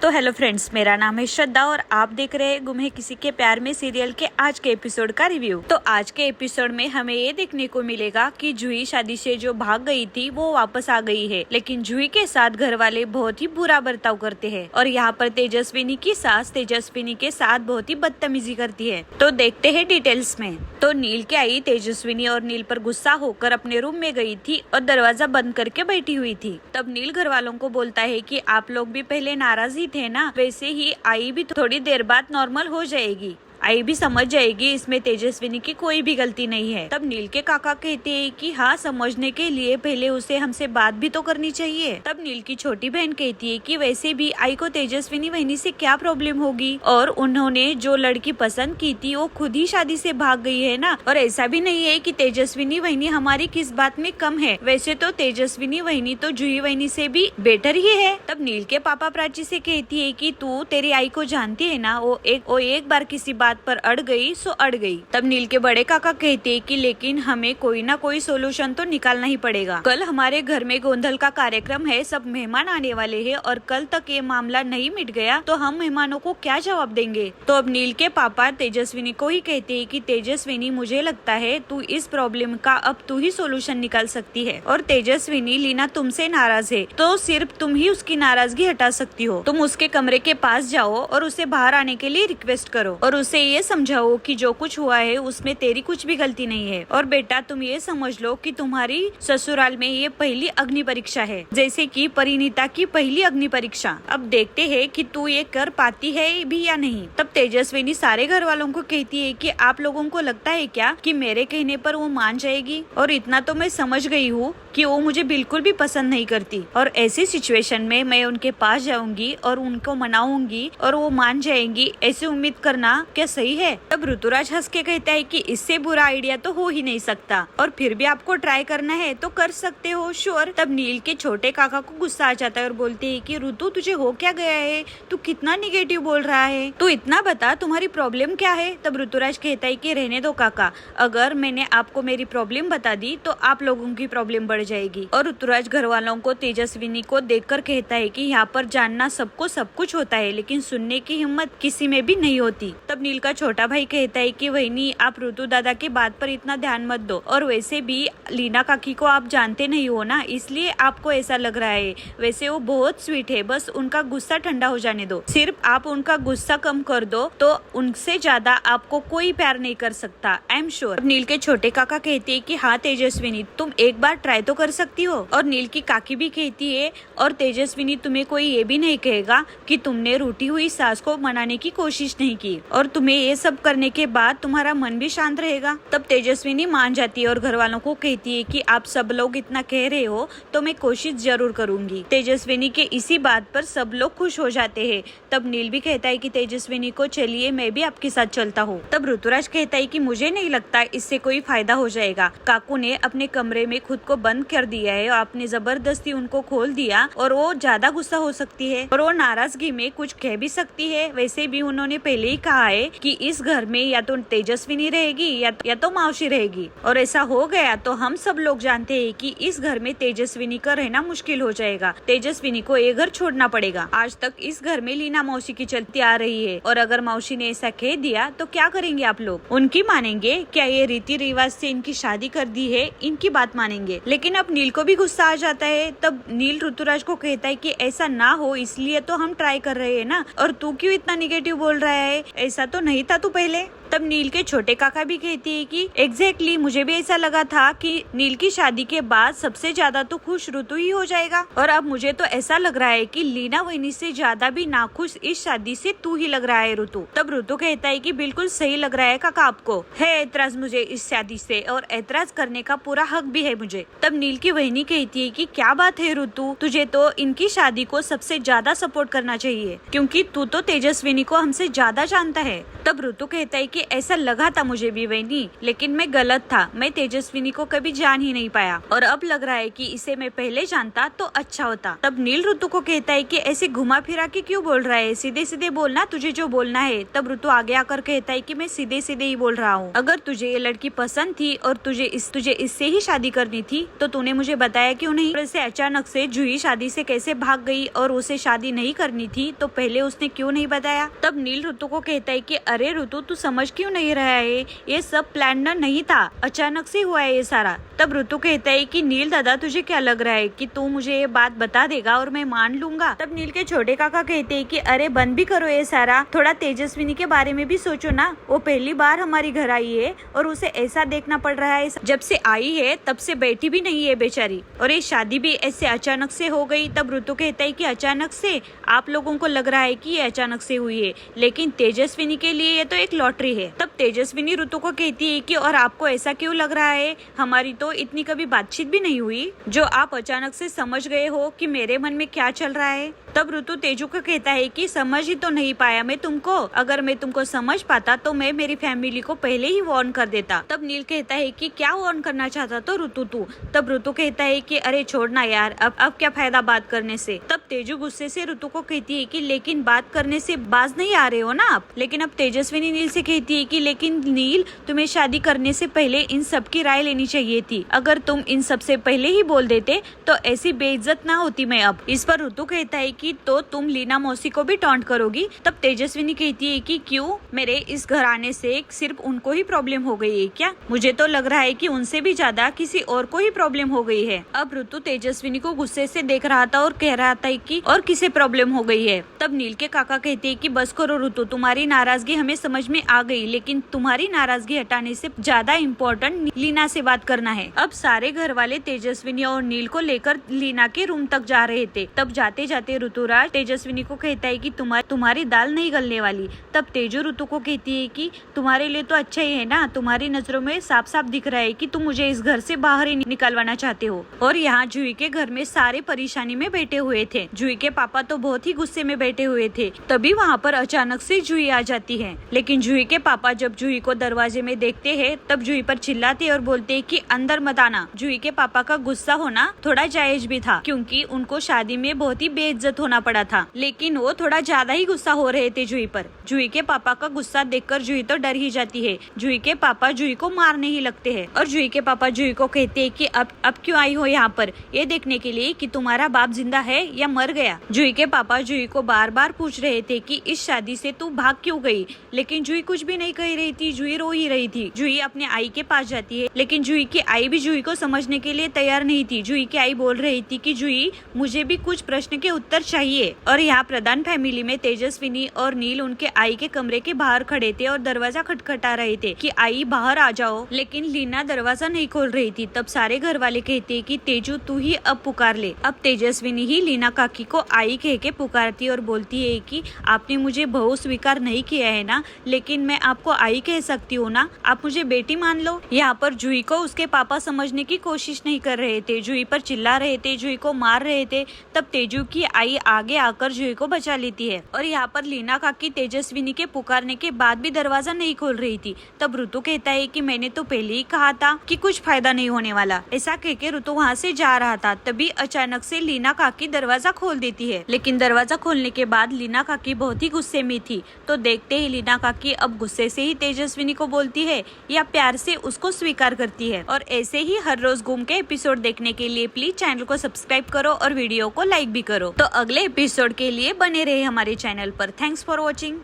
तो hello friends, मेरा नाम है श्रद्धा और आप देख रहे हैं गुम है किसी के प्यार में सीरियल के आज के एपिसोड का रिव्यू। तो आज के एपिसोड में हमें ये देखने को मिलेगा कि जूही शादी से जो भाग गई थी वो वापस आ गई है, लेकिन जूही के साथ घर वाले बहुत ही बुरा बर्ताव करते हैं और यहाँ पर तेजस्विनी की सास तेजस्विनी के साथ बहुत ही बदतमीजी करती है। तो देखते हैं डिटेल्स में। तो नील के आई तेजस्विनी और नील पर गुस्सा होकर अपने रूम में गई थी और दरवाजा बंद करके बैठी हुई थी। तब नील घर वालों को बोलता है कि आप लोग भी पहले नाराज ही थे ना, वैसे ही आई भी थोड़ी देर बाद नॉर्मल हो जाएगी, आई भी समझ जाएगी, इसमें तेजस्विनी की कोई भी गलती नहीं है। तब नील के काका कहते हैं कि हाँ, समझने के लिए पहले उसे हमसे बात भी तो करनी चाहिए। तब नील की छोटी बहन कहती है कि वैसे भी आई को तेजस्विनी वहिनी से क्या प्रॉब्लम होगी, और उन्होंने जो लड़की पसंद की थी वो खुद ही शादी से भाग गई है ना, और ऐसा भी नहीं है कि तेजस्विनी वहिनी हमारी किस बात में कम है, वैसे तो तेजस्विनी वहिनी तो जूही वहिनी से भी बेटर ही है। तब नील के पापा प्राची से कहती है कि तू तेरी आई को जानती है ना, वो एक बार किसी बात पर अड़ गई सो अड़ गई। तब नील के बड़े काका कहते कि लेकिन हमें कोई ना कोई सोल्यूशन तो निकालना ही पड़ेगा। कल हमारे घर में गोंधल का कार्यक्रम है, सब मेहमान आने वाले हैं और कल तक ये मामला नहीं मिट गया तो हम मेहमानों को क्या जवाब देंगे। तो अब नील के पापा तेजस्विनी को ही कहते हैं कि तेजस्विनी, मुझे लगता है तू इस प्रॉब्लम का अब तू ही सोल्यूशन निकाल सकती है, और तेजस्विनी, लीना तुमसे नाराज है तो सिर्फ तुम ही उसकी नाराजगी हटा सकती हो। तुम उसके कमरे के पास जाओ और उसे बाहर आने के लिए रिक्वेस्ट करो और उसे ये समझाओ कि जो कुछ हुआ है उसमें तेरी कुछ भी गलती नहीं है, और बेटा तुम ये समझ लो कि तुम्हारी ससुराल में ये पहली अग्नि परीक्षा है, जैसे कि परिणीता की पहली अग्नि परीक्षा। अब देखते हैं कि तू ये कर पाती है भी या नहीं। तब तेजस्विनी सारे घर वालों को कहती है कि आप लोगों को लगता है क्या कि मेरे कहने पर वो मान जाएगी, और इतना तो मैं समझ गई हूँ कि वो मुझे बिल्कुल भी पसंद नहीं करती, और ऐसी सिचुएशन में मैं उनके पास जाऊंगी और उनको मनाऊंगी और वो मान जाएंगी, ऐसी उम्मीद करना क्या सही है। तब ऋतुराज हंस के कहता है कि इससे बुरा आइडिया तो हो ही नहीं सकता, और फिर भी आपको ट्राई करना है तो कर सकते हो, श्योर। तब नील के छोटे काका को गुस्सा आ जाता है और बोलते है कि ऋतु, तुझे हो क्या गया है, तू कितना निगेटिव बोल रहा है, तू इतना बता तुम्हारी प्रॉब्लम क्या है। तब ऋतुराज कहता है कि रहने दो काका, अगर मैंने आपको मेरी प्रॉब्लम बता दी तो आप लोगों की प्रॉब्लम बढ़ जाएगी। और ऋतुराज घर वालों को तेजस्विनी को देखकर कहता है कि यहाँ पर जानना सबको सब कुछ होता है, लेकिन सुनने की हिम्मत किसी में भी नहीं होती। तब नील का छोटा भाई कहता है कि वहिनी, आप ऋतु दादा की बात पर इतना ध्यान मत दो, और वैसे भी लीना काकी को आप जानते नहीं हो ना, इसलिए आपको ऐसा लग रहा है, वैसे वो बहुत स्वीट है, बस उनका गुस्सा ठंडा हो जाने दो। सिर्फ आप उनका गुस्सा कम कर दो तो उनसे ज्यादा आपको कोई प्यार नहीं कर सकता, आई एम श्योर। नील के छोटे काका कहते हैं कि हाँ तेजस्विनी, तुम एक बार ट्राई तो कर सकती हो, और नील की काकी भी कहती है, और तेजस्विनी तुम्हें कोई ये भी नहीं कहेगा कि तुमने रूठी हुई सास को मनाने की कोशिश नहीं की, और तुम्हें ये सब करने के बाद तुम्हारा मन भी शांत रहेगा। तब तेजस्विनी मान जाती है और घर वालों को कहती है कि आप सब लोग इतना कह रहे हो तो मैं कोशिश जरूर करूंगी। तेजस्विनी के इसी बात पर सब लोग खुश हो जाते हैं। तब नील भी कहता है कि तेजस्विनी को, चलिए मैं भी आपके साथ चलता हूँ। तब ऋतुराज कहता है कि मुझे नहीं लगता इससे कोई फायदा हो जाएगा, काकू ने अपने कमरे में खुद को बंद कर दिया है और आपने जबरदस्ती उनको खोल दिया, और वो ज्यादा गुस्सा हो सकती है और वो नाराजगी में कुछ कह भी सकती है। वैसे भी उन्होंने पहले ही कहा है कि इस घर में या तो तेजस्विनी रहेगी या तो मौसी रहेगी, और ऐसा हो गया तो हम सब लोग जानते हैं कि इस घर में तेजस्विनी का रहना मुश्किल हो जाएगा, तेजस्विनी को ये घर छोड़ना पड़ेगा। आज तक इस घर में लीना मौसी की चलती आ रही है, और अगर मौसी ने ऐसा कह दिया तो क्या करेंगे आप लोग, उनकी मानेंगे क्या, ये रीति रिवाज से इनकी शादी कर दी है, इनकी बात मानेंगे। लेकिन अब नील को भी गुस्सा आ जाता है। तब नील ऋतुराज को कहता है कि ऐसा ना हो इसलिए तो हम ट्राई कर रहे हैं ना, और तू क्यों इतना निगेटिव बोल रहा है, ऐसा तो नहीं था तू पहले। तब नील के छोटे काका भी कहती है कि एग्जैक्टली मुझे भी ऐसा लगा था कि नील की शादी के बाद सबसे ज्यादा तो खुश ऋतु ही हो जाएगा, और अब मुझे तो ऐसा लग रहा है कि लीना वहिनी से ज्यादा भी नाखुश इस शादी से तू ही लग रहा है ऋतु। तब ऋतु कहता है कि बिल्कुल सही लग रहा है काका, आपको है एतराज मुझे इस शादी से, और एतराज करने का पूरा हक भी है मुझे। तब नील की वहिनी कहती है कि क्या बात है ऋतु, तुझे तो इनकी शादी को सबसे ज्यादा सपोर्ट करना चाहिए, क्योंकि तू तो तेजस्विनी को हमसे ज्यादा जानता है। तब ऋतु कहता है कि ऐसा लगा था मुझे भी वहिनी, लेकिन मैं गलत था, मैं तेजस्विनी को कभी जान ही नहीं पाया, और अब लग रहा है कि इसे मैं पहले जानता तो अच्छा होता। तब नील ऋतु को कहता है कि ऐसे घुमा फिरा के क्यों बोल रहा है, सीधे सीधे बोलना, तुझे जो बोलना है। तब ऋतु आगे आकर कहता है कि मैं सीधे सीधे ही बोल रहा हूँ, अगर तुझे ये लड़की पसंद थी और तुझे इससे ही शादी करनी थी तो तूने मुझे बताया क्यों नहीं? ऐसे अचानक से जूही शादी से कैसे भाग गई और उसे शादी नहीं करनी थी तो पहले उसने क्यों नहीं बताया? तब नील ऋतु को कहता है कि अरे ऋतु तू समझ क्यों नहीं रहा है, ये सब प्लान नहीं था, अचानक से हुआ है ये सारा। तब ऋतु कहता है कि नील दादा तुझे क्या लग रहा है कि तू मुझे ये बात बता देगा और मैं मान लूंगा? तब नील के छोटे काका कहते हैं कि अरे बंद भी करो ये सारा, थोड़ा तेजस्विनी के बारे में भी सोचो ना, वो पहली बार हमारी घर आई है और उसे ऐसा देखना पड़ रहा है, जब से आई है तब से बैठी भी नहीं है बेचारी, और ये शादी भी ऐसे अचानक से हो गई। तब ऋतु कहता है कि अचानक से आप लोगों को लग रहा है कि ये अचानक से हुई है, लेकिन तेजस्विनी के लिए ये तो एक लॉटरी है। तब तेजस्विनी ऋतु को कहती है कि और आपको ऐसा क्यों लग रहा है, हमारी तो इतनी कभी बातचीत भी नहीं हुई जो आप अचानक से समझ गए हो कि मेरे मन में क्या चल रहा है। तब ऋतु तेजू को कहता है कि समझ ही तो नहीं पाया मैं तुमको, अगर मैं तुमको समझ पाता तो मैं मेरी फैमिली को पहले ही वार्न कर देता। तब नील कहता है कि क्या वार्न करना चाहता तो ऋतु तू? तब ऋतु कहता है कि अरे छोड़ना यार, अब क्या फायदा बात करने से। तब तेजू गुस्से से ऋतु को कहती है कि लेकिन बात करने से बाज नहीं आ रहे हो ना आप? लेकिन अब तेजस्विनी नील से कहती है कि लेकिन नील तुम्हें शादी करने से पहले इन सब की राय लेनी चाहिए थी, अगर तुम इन सब से पहले ही बोल देते तो ऐसी बेइज्जत ना होती मैं अब। इस पर ऋतु कहता है कि तो तुम लीना मौसी को भी टॉन्ट करोगी? तब तेजस्विनी कहती है कि क्यों, मेरे इस घर आने से सिर्फ उनको ही प्रॉब्लम हो गई है क्या? मुझे तो लग रहा है कि उनसे भी ज्यादा किसी और को ही प्रॉब्लम हो गई है। अब ऋतु तेजस्विनी को गुस्से से देख रहा था और कह रहा था कि और किसे प्रॉब्लम हो गई है? तब नील के काका कहते हैं कि बस करो ऋतु, तुम्हारी नाराजगी हमें समझ में आ गई, लेकिन तुम्हारी नाराजगी हटाने से ज्यादा इम्पोर्टेंट लीना से बात करना है। अब सारे घर वाले तेजस्विनी और नील को लेकर लीना के रूम तक जा रहे थे। तब जाते जाते ऋतुराज तेजस्विनी को कहता है कि तुम्हारी दाल नहीं गलने वाली। तब तेजू ऋतु को कहती है कि तुम्हारे लिए तो अच्छा ही है ना, तुम्हारी नजरों में साफ साफ दिख रहा है कि तुम मुझे इस घर से बाहर ही निकलवाना चाहते हो। और यहाँ जूही के घर में सारे परेशानी में बैठे हुए थे। जूही के पापा तो बहुत ही गुस्से में बैठे हुए थे। तभी वहाँ पर अचानक से जूही आ जाती है, लेकिन जूही के पापा जब जूही को दरवाजे में देखते हैं तब जूही पर चिल्लाते और बोलते हैं कि अंदर मत आना। जूही के पापा का गुस्सा होना थोड़ा जायज भी था, क्योंकि उनको शादी में बहुत ही बेइज्जत होना पड़ा था, लेकिन वो थोड़ा ज्यादा ही गुस्सा हो रहे थे जूही पर। जूही के पापा का गुस्सा देखकर जूही तो डर ही जाती है। जूही के पापा जूही को मारने ही लगते हैं और जूही के पापा जूही को कहते हैं कि अब क्यों आई हो यहाँ पर, ये देखने के लिए कि तुम्हारा बाप जिंदा है या मर गया। जूही के पापा जूही को बार बार पूछ रहे थे कि इस शादी से तू भाग क्यों गई, लेकिन जूही कुछ भी नहीं कह रही थी, जूही रो ही रही थी। जूही अपने आई के पास जाती है, लेकिन जूही की आई भी जूही को समझने के लिए तैयार नहीं थी। जूही की आई बोल रही थी कि जूही मुझे भी कुछ प्रश्न के उत्तर चाहिए। और यहाँ प्रधान फैमिली में तेजस्विनी और नील उनके आई के कमरे के बाहर खड़े थे और दरवाजा खटखटा रहे थे कि आई बाहर आ जाओ, लेकिन लीना दरवाजा नहीं खोल रही थी। तब सारे घर वाले कहते कि तेजू तू ही अब पुकार ले। अब तेजस्विनी ही लीना काकी को आई कह के पुकारती और बोलती है कि आपने मुझे बहू स्वीकार नहीं किया है ना, लेकिन मैं आपको आई कह सकती हूँ ना, आप मुझे बेटी मान लो। यहाँ पर जूही को उसके पापा समझने की कोशिश नहीं कर रहे थे, जूही पर चिल्ला रहे थे, जूही को मार रहे थे। तब तेजू की आई आगे आकर जूही को बचा लेती है और यहाँ पर लीना काकी तेजस्विनी के पुकारने के बाद भी दरवाजा नहीं खोल रही थी। तब ऋतु कहता है कि मैंने तो पहले ही कहा था कि कुछ फायदा नहीं होने वाला। ऐसा कहकर ऋतु वहाँ से जा रहा था, तभी अचानक से लीना काकी दरवाजा खोल देती है। लेकिन दरवाजा खोलने के बाद लीना काकी बहुत ही गुस्से में थी। तो देखते ही लीना काकी अब गुस्से से ही तेजस्विनी को बोलती है या प्यार से उसको स्वीकार करती है। और ऐसे ही हर रोज गुम के एपिसोड देखने के लिए प्लीज चैनल को सब्सक्राइब करो और वीडियो को लाइक भी करो। तो अगले एपिसोड के लिए बने रहे हमारे चैनल पर। Thanks for watching.